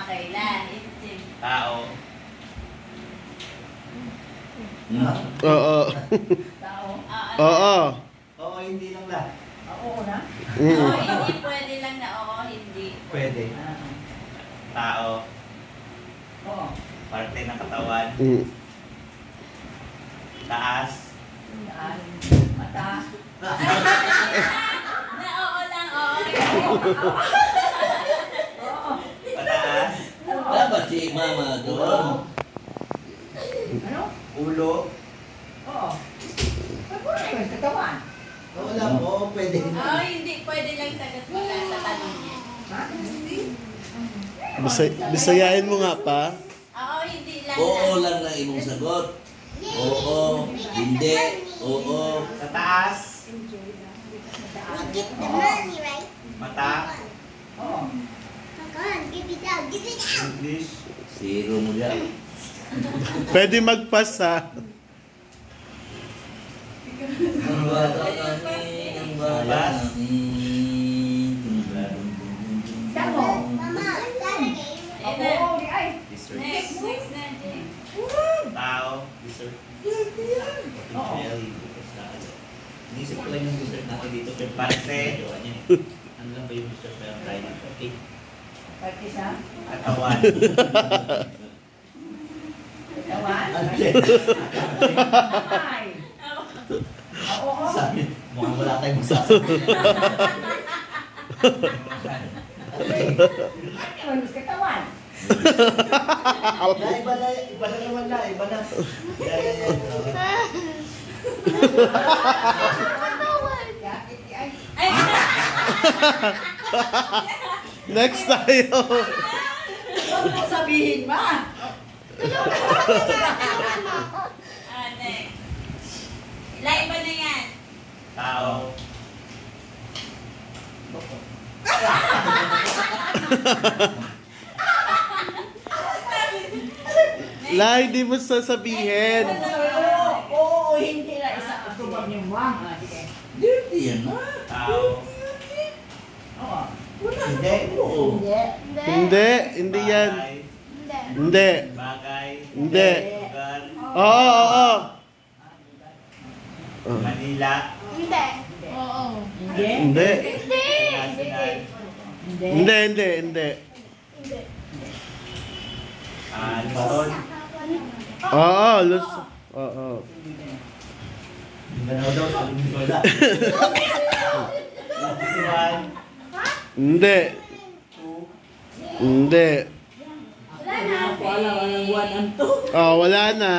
Kailan? Tao. Oo. Tao. Oo. Oo, hindi lang lahat. Oo na. Oo, hindi pwede lang na oo, hindi. Pwede. Tao. Oo. Parte ng katawan. Taas. Mata. Na oo lang, oo. Pataas. Dapat si Mama doon. Ano? Ulo. Oo. Pagpura yung katawan. Oo lang, oo, pwede. Oo, hindi pwede lang sagot mo lang sa tanong niya. Ha? Hindi. Bisayain mo nga pa. Oo, hindi lang. Oo lang na imong sagot. Oo. Hindi. Oo. Sa taas. We get the money, right? Mata. Oo. Come on, give it out, give it out. English. Zero mo dyan. Pwede magpasa. Ang bata namin, ang bata namin. Tamo. Mama, is that a game? Ayun na. Oo, di ay. Dessert. Next na. Tao. Dessert. Officially. Inisip ko lang yung dessert natin dito. Pero parte. Ano lang ba yung dessert na tayo? Okay. Pati sa Katawan. katawan. Ay. Oo. Sabi, mukhang wala tayong masasabi. Ano yung katawan? Iba na naman na. Iba na. Yan. Ay, Next tayo. Huwag mo sabihin, ma. next. Iba na yan. Tao. Lai, di mo sasabihin. Oo, hindi na isa. Tubag niyo, ma. Sige. Dirty yan, ha? Tao. Oo. Hindi. Oo. Hindi, hindi yan. Hindi. Bagay. Hindi. Lugar. Oo, oo. Manila. Hindi. Hindi. National. Hindi, hindi, hindi. Luzon. Oo, Oo. Mindanao daw sa Luzon. Luzon. Hindi. Hindi. Wala walang 1 and 2. Oh, wala na.